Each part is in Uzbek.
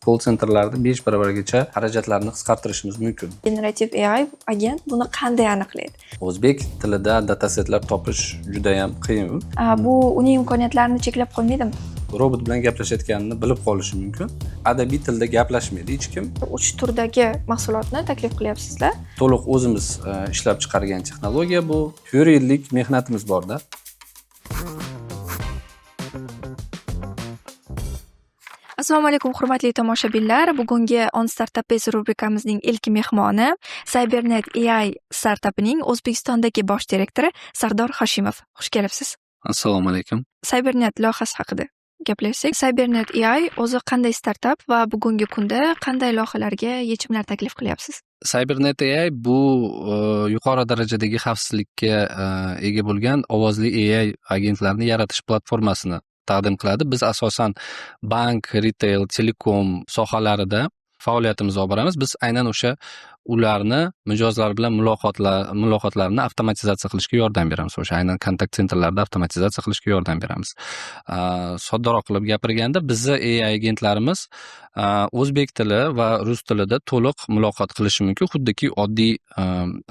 call centerlarda 5 barobargacha xarajatlarni qisqartirishimiz mumkin. Generative AI agent buni qanday aniqlaydi? O'zbek tilida datasetlar topish juda ham qiyin. Bu uning imkoniyatlarini cheklab qo'ymaydimi? Robot bilan gaplashayotganini bilib qolishi mumkin. Adabiy tilda gaplashmaydi hech kim. 3 turdagi mahsulotni taklif qilyapsizlar. To'liq o'zimiz ishlab chiqargan texnologiya bu. 4 yillik mehnatimiz borda. Assalomu alaykum hurmatli tomoshabinlar. Bugungi On Startup Biz rubrikamizning ilk mehmoni Cybernet AI startupining O'zbekistondagi bosh direktori Sardor Hashimov. Xush kelibsiz. Assalomu alaykum. Cybernet loyihasi haqida gaplashsak. Cybernet AI o'zi qanday startup va bugungi kunda qanday loyihalarga yechimlar taklif qilyapsiz? Cybernet AI bu yuqori darajadagi xavfsizlikka ega bo'lgan ovozli AI agentlarni yaratish platformasini taqdim qiladi. Biz asosan bank, retail, telekom sohalarida faoliyatimizni olib boramiz. Biz aynan o'sha ularni mijozlar bilan muloqotlarni avtomatizatsiya qilishga yordam beramiz. O'sha aynan kontakt sentrlarda avtomatizatsiya qilishga yordam beramiz. Soddaroq qilib gapirganda, bizning AI agentlarimiz o'zbek tili va rus tilida to'liq muloqot qilishi mumkin. Xuddiki oddiy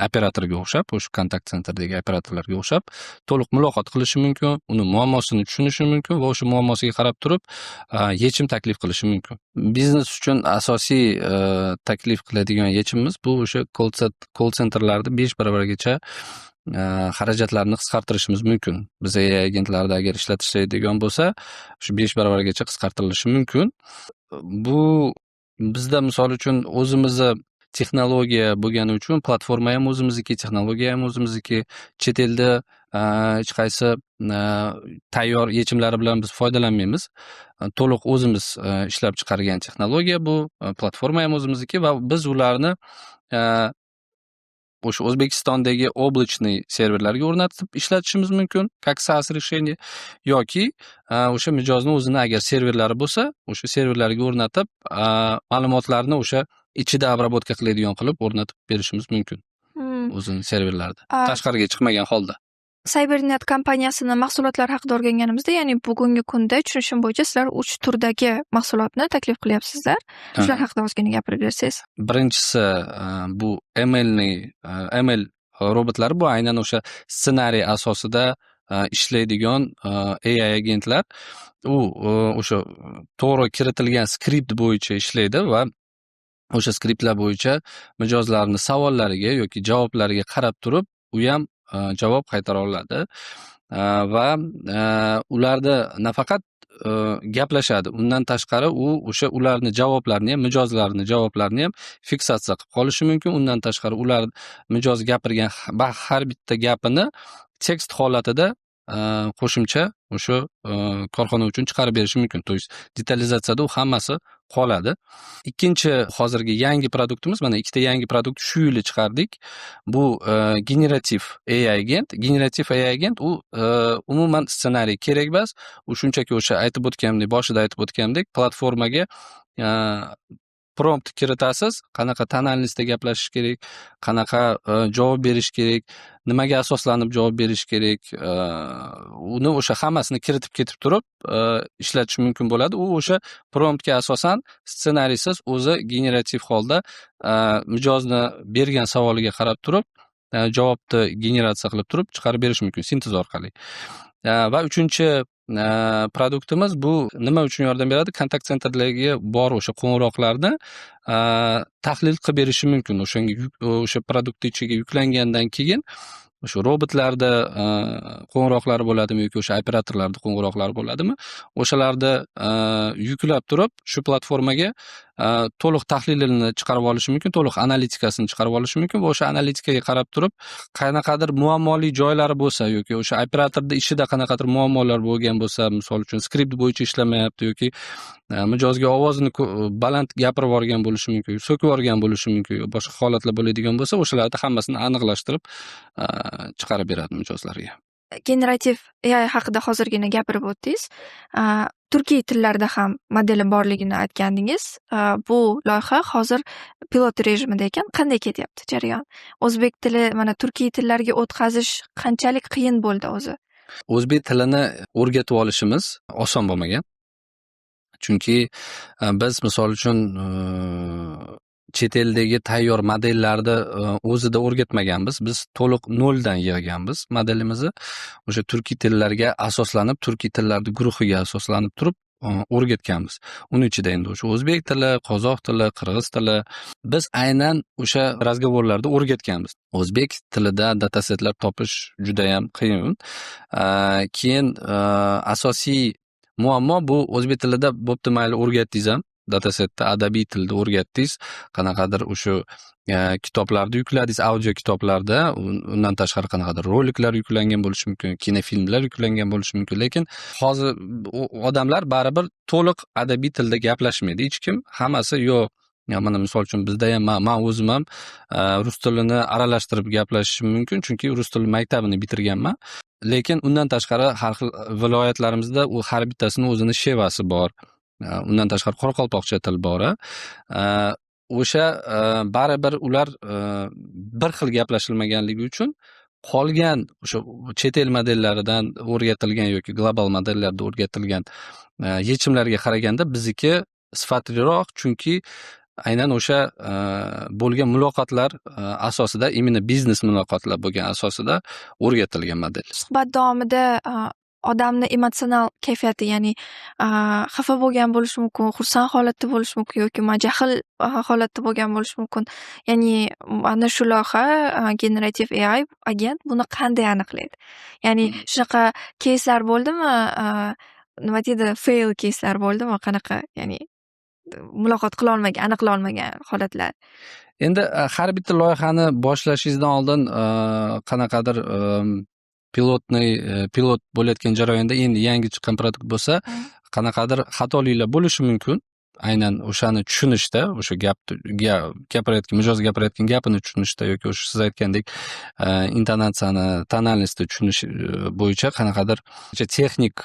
operatorga o'xshab, o'sha kontakt sentrdagi operatorlarga o'xshab to'liq muloqot qilishi mumkin, uni muammosini tushunishi mumkin va o'sha muammosiga qarab turib yechim taklif qilishi mumkin. Biznes uchun asosiy taklif qiladigan yechimimiz bu o'sha call centerlarda 5 barobargacha xarajatlarni qisqartirishimiz mumkin. Biz AI agentlarida agar ishlatishadigan bo'lsa, shu 5 barobargacha qisqartirilishi mumkin. Bu bizda misol uchun o'zimizni texnologiya bo'lgani uchun platforma ham o'zimizniki, texnologiya ham o'zimizniki, chet elda hech qaysi tayyor yechimlari bilan biz foydalanmaymiz. To'liq o'zimiz ishlab chiqargan texnologiya bu, platforma ham o'zimizniki va biz ularni o'sha O'zbekistondagi облачный serverlarga o'rnatib ishlatishimiz mumkin, как SaaS решение, yoki o'sha mijozni o'zini agar serverlari bo'lsa, o'sha serverlarga o'rnatib ma'lumotlarni o'sha ichida обработка qiladigan qilib o'rnatib berishimiz mumkin. O'zini serverlarida tashqariga chiqmagan holda. Cybernet kompaniyasini mahsulotlari haqida o'rganganimizda, ya'ni bugungi kunda tushunishim bo'yicha sizlar 3 turdagi mahsulotni taklif qilyapsizlar. Shular haqida ozgina gapirib bersangiz. Birinchisi bu ML robotlari, bu aynan o'sha ssenariy asosida ishlaydigan AI agentlar. U o'sha to'g'ri kiritilgan skript bo'yicha ishlaydi va o'sha skriptlar bo'yicha mijozlarning savollariga yoki javoblariga qarab turib, u ham javob qaytara oladi va ularda nafaqat gaplashadi, undan tashqari u o'sha ularni javoblarini ham, mijozlarning javoblarini ham fiksatsiya qilib qolishi mumkin. Undan tashqari ular mijoz gapirgan har bitta gapini tekst holatida qo'shimcha o'sha korxona uchun chiqarib berishi mumkin. To есть detalizatsiyada u hammasi qoladi. Ikkinchi hozirgi yangi produktimiz, mana ikkita yangi produkt shu yili chiqardik. Bu generativ AI agent. Generativ AI agent u umuman ssenariy kerak emas. U shunchaki o'sha aytib o'tganimdek, boshida aytib o'tganimdek, platformaga prompt kiritasiz, qanaqa tonalnostda gaplashish kerak, qanaqa javob berish kerak, nimaga asoslanib javob berish kerak, uni o'sha hammasini kiritib ketib turib ishlatish mumkin bo'ladi. U o'sha promptga asosan ssenariysiz o'zi generativ holda mijozni bergan savoliga qarab turib javobni generatsiya qilib turib chiqarib berish mumkin sintez orqali. Va uchinchi produktimiz bu nima uchun yordam beradi? Kontakt sentrlarga bor o'sha qo'ng'iroqlarni tahlil qilib berishi mumkin. O'sha produktni ichiga yuklangandan keyin o'sha robotlarda qo'ng'iroqlari bo'ladimi yoki o'sha operatorlarda qo'ng'iroqlari bo'ladimi? O'shalarda yuklab turib shu platformaga to'liq tahlilini chiqarib olishi mumkin, to'liq analitikasini chiqarib olishi mumkin va o'sha analitikaga qarab turib qanaqadir muammoli joylari bo'lsa yoki o'sha operatorda ishida qanaqadir muammolar bo'lgan bo'lsa, misol uchun skript bo'yicha ishlamayapti yoki mijozga ovozini baland gapirib yuborgan bo'lishi mumkin, so'kib yuborgan bo'lishi mumkin, boshqa holatlar bo'ladigan bo'lsa, o'shalarni hammasini aniqlashtirib chiqarib beradi mijozlarga. Generativ AI haqida hozirgina gapirib o'tdingiz. Turkiy tillarda ham modeli borligini aytgandingiz. Bu loyiha hozir pilot rejimida ekan. Qanday ketyapti jarayon? O'zbek tili mana turkiy tillarga o'tkazish qanchalik qiyin bo'ldi o'zi? O'zbek tilini o'rgatib olishimiz oson bo'lmagan. Chunki biz misol uchun chet eldagi tayyor modellarni o'zida o'rgatmaganmiz. Biz to'liq noldan yig'ganmiz modelimizni. O'sha turkiy tillarga asoslanib, turkiy tillarni guruhiga asoslanib turib o'rgatganmiz. Uning ichida endi o'sha o'zbek tili, qozoq tili, qirg'iz tili biz aynan o'sha razgovorlarda o'rgatganmiz. O'zbek tilida datasetlar topish juda ham qiyin. Keyin asosiy muammo bu o'zbek tilida bo'pti mayli o'rgatdingiz ham datasetda adabiy tilda o'rgatdingiz, qanaqadir o'sha kitoblarni yukladingiz, audio kitoblarda, undan tashqari qanaqadir roliklar yuklangan bo'lishi mumkin, kinofilmlar yuklangan bo'lishi mumkin, lekin hozir odamlar baribir to'liq adabiy tilda gaplashmaydi. Hech kim, hammasi yo'q. Mana misol uchun bizda ham men o'zim ham rus tilini aralashtirib gaplashishim mumkin, chunki rus tili maktabini bitirganman. Lekin undan tashqari har xil viloyatlarimizda u har bittasini o'zini shevasi bor. Undan tashqari qoraqalpoqcha til bor. O'sha baribir ular bir xil gaplashilmaganligi uchun qolgan o'sha chet el modellaridan o'rgatilgan yoki global modellarda o'rgatilgan yechimlarga qaraganda bizniki sifatliroq, chunki aynan o'sha bo'lgan muloqotlar asosida, imенно biznes muloqotlar bo'lgan asosida o'rgatilgan model. Suhbat davomida odamni emotsional kayfiyati, ya'ni xafa bo'lgan bo'lishi mumkin, xursand holatda bo'lishi mumkin yoki jahl holatda bo'lgan bo'lishi mumkin. Ya'ni mana shu loyiha Generative AI agent buni qanday aniqlaydi? Ya'ni shunaqa keyslar bo'ldimi? Nima deydi? Fail keyslar bo'ldimi? Qanaqa, ya'ni muloqot qilolmagan, aniqlolmagan holatlar. Endi har bitta loyihani boshlashingizdan oldin qanaqadir pilot bo'layotgan jarayonda endi yangi chiqqan produkt bo'lsa, qanaqadir xatoliklar bo'lishi mumkin. Aynan o'shani tushunishda, o'sha gapirayotgan, mijoz gapirayotgan gapini tushunishda yoki o'sha siz aytgandek intonatsiyani, tonalnostni tushunish bo'yicha qanaqadir texnik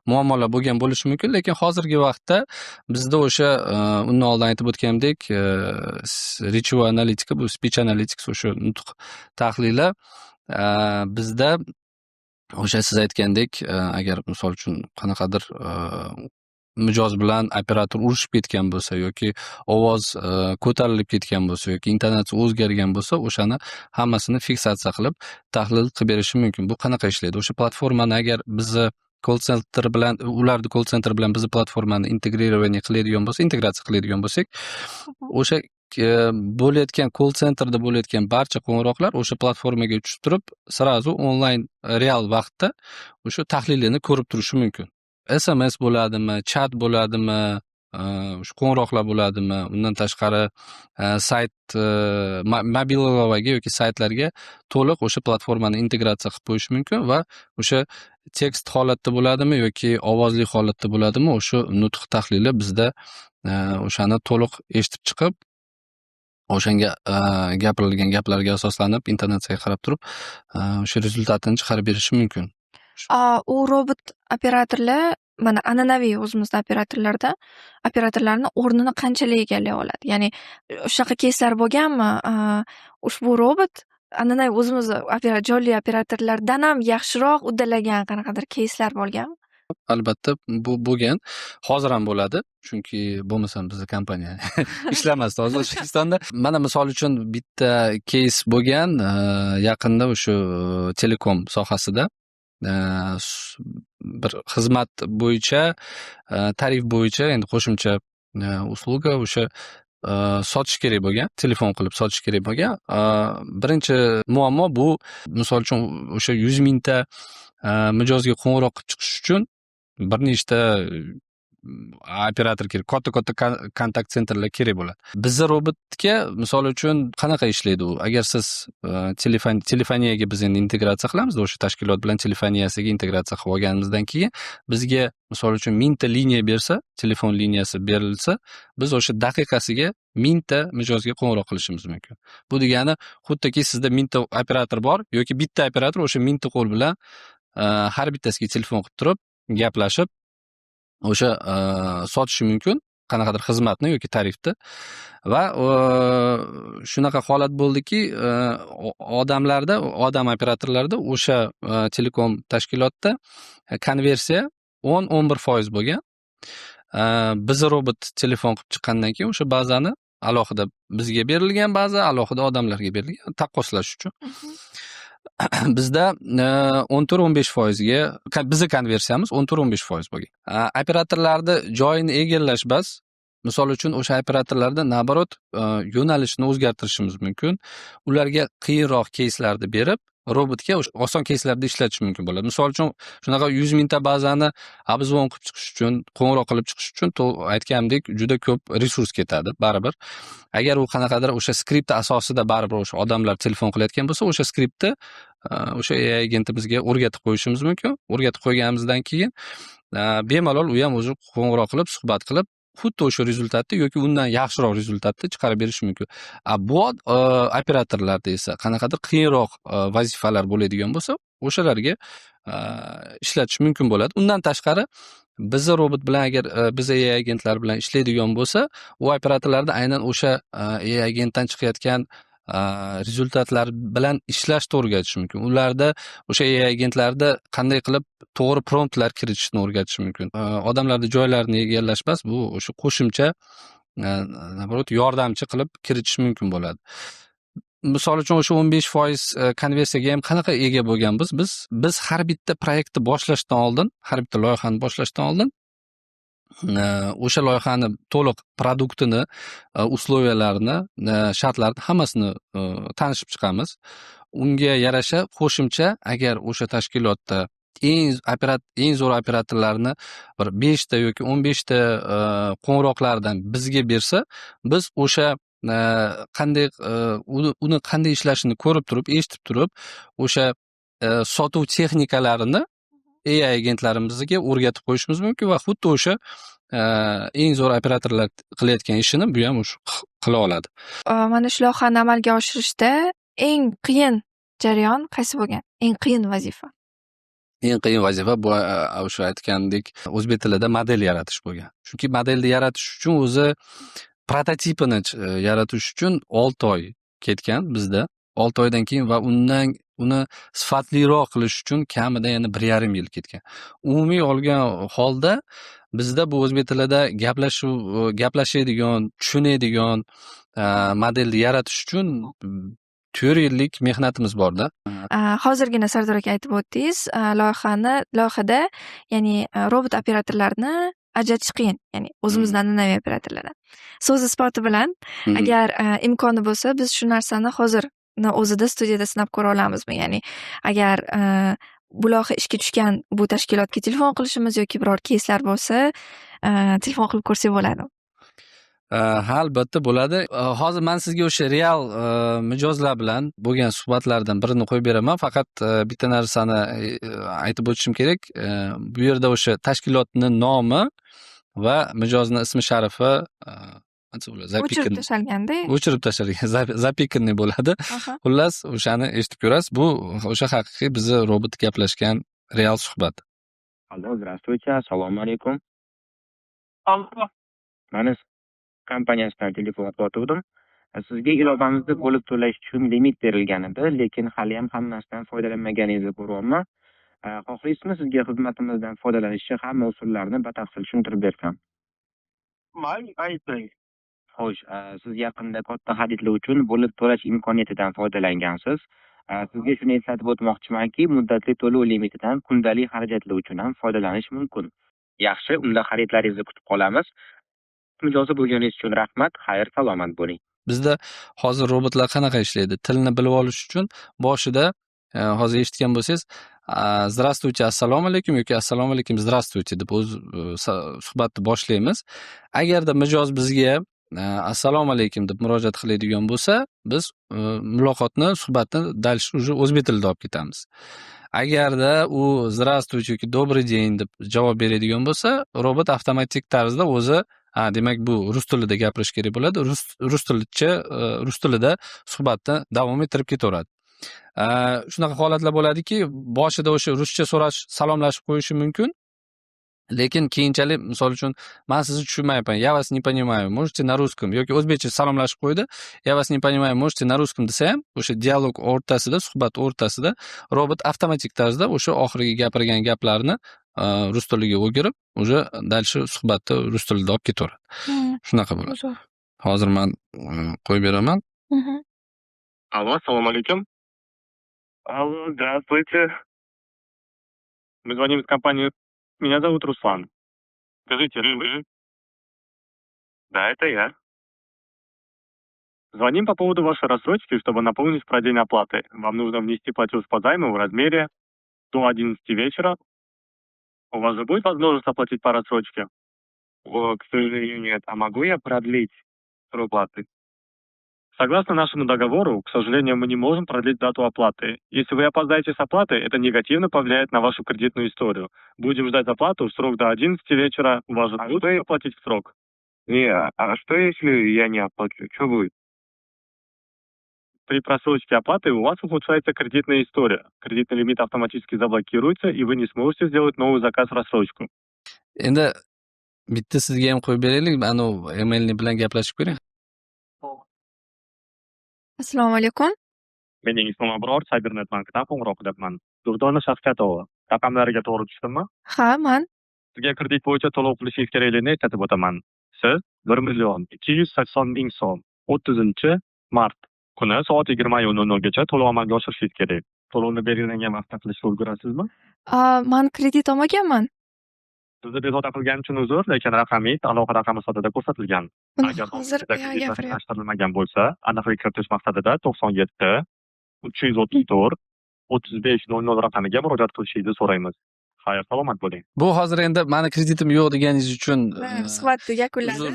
muammolar bo'lgan bo'lishi mumkin, lekin hozirgi vaqtda bizda o'sha undan oldin aytib o'tgandek rечевой analitika, bu speech analytics, o'sha nutq tahlili bizda o'sha siz aytgandek agar misol uchun qanaqadir mijoz bilan operator urushib ketgan bo'lsa yoki ovoz ko'tarilib ketgan bo'lsa yoki intonatsiya o'zgargan bo'lsa, o'shani hammasini fiksatsiya qilib tahlil qilib berishi mumkin. Bu qanaqa ishlaydi? O'sha platformani agar bizni call center bilan, ularni call center bilan bizni platformani integratsiya qiladigan bo'lsak, o'sha bo'layotgan call centerda bo'layotgan barcha qo'ng'iroqlar o'sha platformaga tushib turib, srazu onlayn real vaqtda o'sha tahlilini ko'rib turishi mumkin. SMS bo'ladimi, chat bo'ladimi, o'sha qo'ng'iroqlar bo'ladimi, undan tashqari sayt, mobil ilovaga yoki saytlarga to'liq o'sha platformani integratsiya qilib qo'yish mumkin va o'sha tekst holatda bo'ladimi yoki ovozli holatda bo'ladimi, o'sha nutq tahlili bizda o'shani to'liq eshitib chiqib, o'shanga gapirilgan gaplarga asoslanib, intonatsiyaga qarab turib, o'sha rezultatini chiqarib berishi mumkin. U robot operatorlar, mana an'anaviy o'zimizda operatorlarni o'rnini qanchalik egallay oladi? Ya'ni shunaqa keyslar bo'lganmi? Ushbu robot an'anaviy o'zimiz jonli operatorlardan ham yaxshiroq uddalagan qanaqadir keyslar bo'lganmi? Albatta, bu bo'lgan. Hozir ham bo'ladi, chunki bo'lmasam bizning kompaniya ishlamasdi hozir O'zbekistonda. Mana misol uchun bitta keys bo'lgan, yaqinda o'sha telekom sohasida bir xizmat bo'yicha, tarif bo'yicha, endi qo'shimcha usluga o'sha sotish kerak bo'lgan, telefon qilib sotish kerak bo'lgan. Birinchi muammo bu, misol uchun o'sha 100 mingta mijozga qo'ng'iroq chiqish uchun bir nechta operator kerak, katta kontakt sentrlar kerak bo'ladi. Bizning robotga misol uchun qanaqa ishlaydi u? Agar siz telefoniyaga biz endi integratsiya qilamiz, o'sha tashkilot bilan telefoniyasiga integratsiya qilib olganimizdan keyin bizga misol uchun 1000 ta liniya bersa, telefon liniyasi berilsa, biz o'sha daqiqasiga 1000 ta mijozga qo'ng'iroq qilishimiz mumkin. Bu degani xuddiki sizda 1000 ta operator bor yoki bitta operator o'sha 1000 ta qo'l bilan har bittasiga telefon qilib turib, gaplashib o'sha sotishi mumkin qanaqadir xizmatni yoki tarifni. Va shunaqa holat bo'ldiki, odam operatorlarda o'sha telekom tashkilotda konversiya 10-11% bo'lgan. Bizni robot telefon qilib chiqqandan keyin o'sha bazani alohida bizga berilgan baza, alohida odamlarga berilgan taqqoslash uchun. Bizda 14-15%ga bizni konversiyamiz 14-15% bo'lgan. Operatorlarni joyini egallash bas. Misol uchun o'sha operatorlarda naborot yo'nalishni o'zgartirishimiz mumkin. Ularga qiyinroq keyslarni berib, robotga o'sha oson keyslarda ishlatish mumkin bo'ladi. Misol uchun shunaqa 100 mingta bazani obzvon qilib chiqish uchun, qo'ng'iroq qilib chiqish uchun aytgandek juda ko'p resurs ketadi baribir. Agar u qanaqadir o'sha skript asosida baribir o'sha odamlar telefon qilayotgan bo'lsa, o'sha skriptni o'sha AI agentimizga o'rgatib qo'yishimiz mumkin. O'rgatib qo'yganimizdan keyin bemalol u ham o'zi qo'ng'iroq qilib, suhbat qilib, xuddi o'sha rezultatni yoki undan yaxshiroq rezultatni chiqarib berishi mumkin. Bu operatorlarda esa qanaqadir qiyinroq vazifalar bo'ladigan bo'lsa, o'shalarga ishlatish mumkin bo'ladi. Undan tashqari bizni robot bilan agar biz AI agentlar bilan ishlaydigan bo'lsa, u operatorlarda aynan o'sha AI agentdan chiqayotgan rezultatlar bilan ishlashni o'rgatish mumkin. Ularda o'sha AI agentlarda qanday qilib to'g'ri promptlar kiritishni o'rgatish mumkin. Odamlarning joylarini egallash emas, bu o'sha qo'shimcha naborot yordamchi qilib kiritish mumkin bo'ladi. Misol uchun o'sha 15% konversiyaga ham qanaqa ega bo'lganmiz? Biz har bitta proyektni boshlashdan oldin, har bitta loyihani boshlashdan oldin o'sha loyihani to'liq produktini, usloviyalarini, shartlarini hammasini tanishib chiqamiz. Unga yarasha qo'shimcha agar o'sha tashkilotda eng zo'r operatorlarni bir 5 ta yoki 15 ta qo'ng'iroqlardan bizga bersa, biz o'sha qanday uni qanday ishlashini ko'rib turib, eshitib turib, o'sha sotuv texnikalarini AI agentlarimizga o'rgatib qo'yishimiz mumkin va xuddi o'sha eng zo'r operatorlar qilayotgan ishini bu ham qila oladi. Mana shu loyihani amalga oshirishda eng qiyin jarayon qaysi bo'lgan? Eng qiyin vazifa? Eng qiyin vazifa bu o'sha aytgandek o'zbek tilida model yaratish bo'lgan. Chunki modelni yaratish uchun o'zi prototipini yaratish uchun 6 oy ketgan bizda. 6 oydan keyin va uni sifatliroq qilish uchun kamida yana 1,5 yil ketgan. Umumiy olgan holda bizda bu o'zbek tilida gaplashadigan, tushunadigan modelni yaratish uchun 4 yillik mehnatimiz borda. Hozirgina Sardor aka aytib o'tdingiz, loyihada ya'ni robot operatorlarni ajratish qiyin, ya'ni o'zimizdan an'anaviy operatorlardan. So'z isboti bilan agar imkoni bo'lsa, biz shu narsani hozirni o'zida studiyada sinab ko'ra olamizmi? Ya'ni agar bu loyiha ishga tushgan bu tashkilotga telefon qilishimiz yoki biror keyslar bo'lsa, telefon qilib ko'rsak bo'ladimi? Ha, albatta bo'ladi. Hozir men sizga o'sha real mijozlar bilan bo'lgan suhbatlardan birini qo'yib beraman. Faqat bitta narsani aytib o'tishim kerak. Bu yerda o'sha tashkilotning nomi va mijozning ismi sharifi o'chirib tashalganda. O'chirib tashalgan. Zapikinniy bo'ladi. Xullas, o'shani eshitib ko'rasiz. Bu o'sha haqiqiy bizni robot gaplashgan real suhbat. Allo, здравствуйте, assalomu alaykum. Mana kompaniyasidan telefon qilib sizga ilovamizda bo'lib to'lash uchun limit berilgan edi, lekin hali ham hammasidan foydalanmaganingizni ko'ryapman. Xohlaysizmi sizga xizmatimizdan foydalanishni hamma usullarini batafsil tushuntirib bersam? Mayli, ayting. Xo'sh, siz yaqinda katta xaridlar uchun bo'lib to'lash imkoniyatidan foydalangansiz. Sizga shuni eslatib o'tmoqchimanki, muddatli to'lov limitidan kundalik xarajatlar uchun ham foydalanish mumkin. Yaxshi, unda xaridlaringizni kutib qolamiz. Mijozi bo'lganingiz uchun rahmat. Xayr, salomat bo'ling. Bizda hozir robotlar qanaqa ishlaydi? Tilni bilib olish uchun boshida hozir eshitgan bo'lsangiz, "Здравствуйте, assalomu alaykum" yoki "Assalomu alaykum, здравствуйте" deb o'z suhbatni boshlaymiz. Agarda mijoz bizga "Assalomu alaykum" deb murojaat qiladigan bo'lsa, biz muloqotni, suhbatni dal o'zbek tilida olib ketamiz. Agarda u "Здравствуйте" yoki "Добрый день" deb javob beradigan bo'lsa, robot avtomatik tarzda o'zi demak bu rus tilida gapirish kerak bo'ladi. Rus tilida suhbatni davom ettirib ketaveradi. Shunaqa holatlar bo'ladiki, boshida o'sha ruscha so'rash, salomlashib qo'yishi mumkin. Lekin keyinchalik, misol uchun, "Men sizni tushunmayapman, я вас не понимаю, можете на русском" yoki o'zbekcha salomlashib qo'ydi, "Я вас не понимаю, можете на русском" desa ham, o'sha dialog o'rtasida, suhbat o'rtasida robot avtomatik tarzda o'sha oxirgi gapirgan gaplarni rus tiliga o'girib, уже дальше suhbatni rus tilida olib ketaveradi. Shunaqa bo'ladi. Uzr. Hozir men qo'yib beraman. Алло, assalomu alaykum. Алло, здравствуйте. Мы звоним из компании. Меня зовут Руслан. Скажите, вы? Да, это я. Звоним по поводу вашей рассрочки, чтобы напомнить про день оплаты. Вам нужно внести платеж по займу в размере до 11 вечера. У вас же будет возможность оплатить по рассрочке? К сожалению, нет. А могу я продлить срок оплаты? Согласно нашему договору, к сожалению, мы не можем продлить дату оплаты. Если вы опоздаете с оплатой, это негативно повлияет на вашу кредитную историю. Будем ждать оплату в срок до 11 вечера. У вас же будут оплатить в срок? Не, а что если я не оплачу? Что будет? При просрочке оплаты у вас ухудшается кредитная история. Кредитный лимит автоматически заблокируется, и вы не сможете сделать новый заказ в рассрочку. Endi bitta sizga ham qo'yib beraylik, emailni bilan gaplashib ko'ring. Assalomu alaykum. Mening ismim Abror, Cybernet bankdan qo'ng'iroq qilyapman. Durdona Shafkatova. Raqamlariga to'g'ri tushdimmi? Ha, man. Sizga kredit bo'yicha to'lov qilishingiz kerakligini eslatib o'taman. Siz 1,280,000 so'm 30 mart kuni soat 20:00 gacha to'lov amalga oshirishingiz kerak. To'lovni belgilangan vaqtda qilishga ulgurasizmi? Man kredit olmaganman. Sizni bezovta qilganim uchun uzr, lekin raqamingiz aloqa raqami sifatida ko'rsatilgan. Agar Hozir gapiryapman. gapiryapman bo'lsa, aniqlik kiritish maqsadida 97 334 3500 raqamiga murojaat qilishingizni so'raymiz. Xayr, salomat bo'ling. Bu hozir endi mani kreditim yo'q deganingiz uchun Suhbatni yakunladi. uzr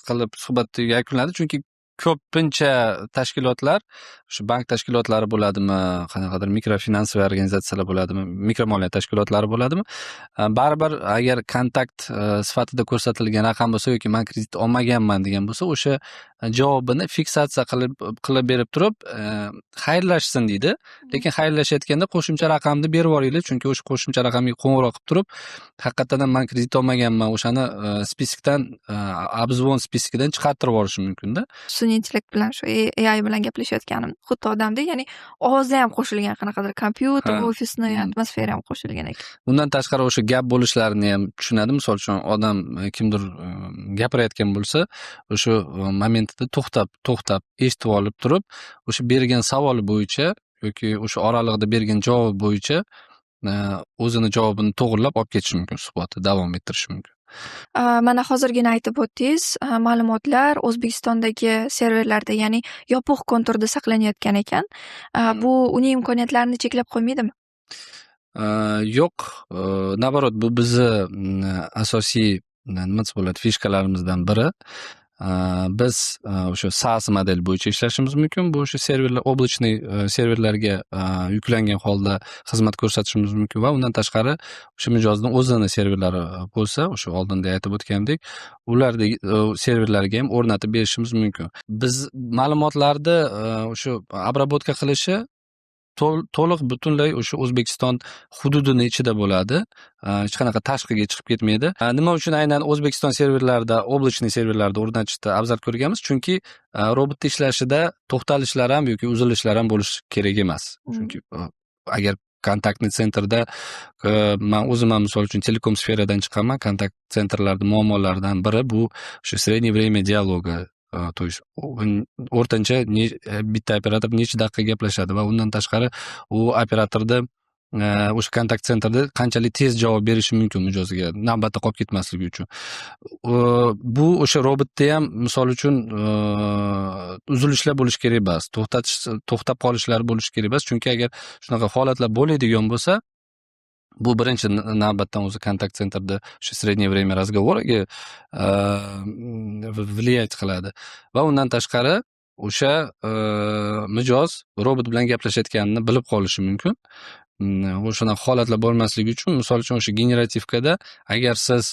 qilib suhbatni yakunladi, chunki ko'pincha tashkilotlar, shu bank tashkilotlari bo'ladimi, qanaqadir mikrofinansiy organizatsiyalar bo'ladimi, mikromoliya tashkilotlari bo'ladimi, baribir agar kontakt sifatida ko'rsatilgan raqam bo'lsa yoki men kredit olmaganman degan bo'lsa, o'sha javobini fiksatsiya qilib berib turib, xayrlashsin deydi. Lekin xayrlashayotganda qo'shimcha raqamni berib yuboringlar, chunki o'sha qo'shimcha raqamga qo'ng'iroq qilib turib, haqiqatan ham men kredit olmaganman, o'shani spiskdan, obzvon spiskidan chiqartirib yuborishi mumkin-da. Sun'iy intellekt bilan shu AI bilan gaplashayotganim xuddi odamdek, ya'ni ovozi ham qo'shilgan, qanaqadir kompyuter, ofisni atmosfera ham qo'shilgan ekan. Undan tashqari o'sha gap bo'lishlarini ham tushunadi. Misol uchun odam kimdir gapirayotgan bo'lsa, o'sha momentida to'xtab eshitib olib turib, o'sha bergan savol bo'yicha yoki o'sha oralig'ida bergan javob bo'yicha o'zini javobini to'g'rilab olib ketishi mumkin, suhbatni davom ettirishi mumkin. Mana hozirgina aytib o'tdingiz, ma'lumotlar O'zbekistondagi serverlarda, ya'ni yopiq konturda saqlanayotgan ekan. Bu uning imkoniyatlarini cheklab qo'ymaydimi? Yo'q, naborot, bu bizni asosiy nima desa bo'ladi, fishkalarimizdan biri. Biz o'sha SaaS model bo'yicha ishlashimiz mumkin. Bu o'sha serverlar, облачный serverlarga yuklangan holda xizmat ko'rsatishimiz mumkin va undan tashqari o'sha mijozning o'zini serverlari bo'lsa, o'sha oldinda aytib o'tgandek, ulardagi serverlarga ham o'rnatib berishimiz mumkin. Biz ma'lumotlarni o'sha обработка qilishi to'liq butunlay o'sha O'zbekiston hududini ichida bo'ladi. Hech qanaqa tashqiga chiqib ketmaydi. Nima uchun aynan O'zbekiston serverlarida, облачный serverlarda o'rnatishni afzal ko'rganmiz? Chunki robotda ishlashida to'xtalishlar ham yoki uzilishlar ham bo'lishi kerak emas. Chunki agar kontaktni sentrda men o'zim ham misol uchun telekom sferadan chiqaman, kontakt sentrlarning muammolaridan biri bu o'sha среднее время диалога. То есть o'rtancha bitta operator necha daqiqa gaplashadi va undan tashqari u operatorda o'sha kontakt sentrda qanchalik tez javob berishi mumkin mijozga, navbatda qolib ketmasligi uchun. Bu o'sha robotda ham misol uchun uzilishlar bo'lishi kerak emas, to'xtab qolishlar bo'lishi kerak emas, chunki agar shunaqa holatlar bo'ladigan bo'lsa, bu birinchi navbatdan o'zi kontakt sentrda shu среднее время разговoriga влиять qiladi va undan tashqari o'sha mijoz robot bilan gaplashayotganini bilib qolishi mumkin. O'shanaqa holatlar bo'lmasligi uchun, misol uchun o'sha generativkada agar siz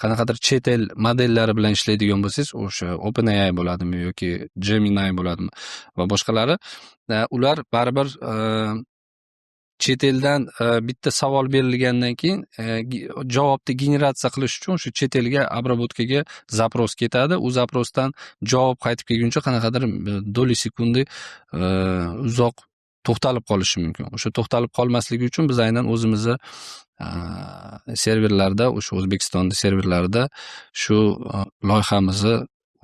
qanaqadir chet el modellari bilan ishlaydigan bo'lsangiz, o'sha OpenAI bo'ladimi yoki Gemini bo'ladimi va boshqalari, ular baribir chet eldan bitta savol berilgandan keyin javobni generatsiya qilish uchun shu chet elga обработкаga zapros ketadi. U zaprosdan javob qaytib kelguncha qanaqadir doli sekundi uzoq to'xtalib qolishi mumkin. O'sha to'xtalib qolmasligi uchun biz aynan o'zimizni serverlarda, o'sha O'zbekistonda serverlarida shu loyihamizni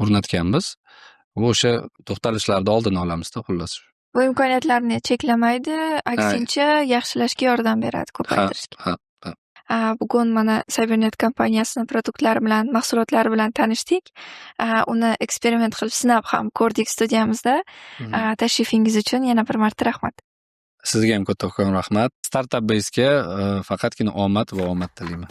o'rnatganmiz. Va o'sha to'xtalishlarni oldini olamizda xullas. Bu imkoniyatlarni cheklamaydi, aksincha yaxshilashga yordam beradi, ko'paytirishga. Bugun mana Cybernet kompaniyasini produktlari bilan, mahsulotlari bilan tanishdik. Uni eksperiment qilib sinab ham ko'rdik studiyamizda. Tashrifingiz uchun yana bir marta rahmat. Sizga ham kattakon rahmat. Startup Base'ga faqatgina omad va omad tilayman.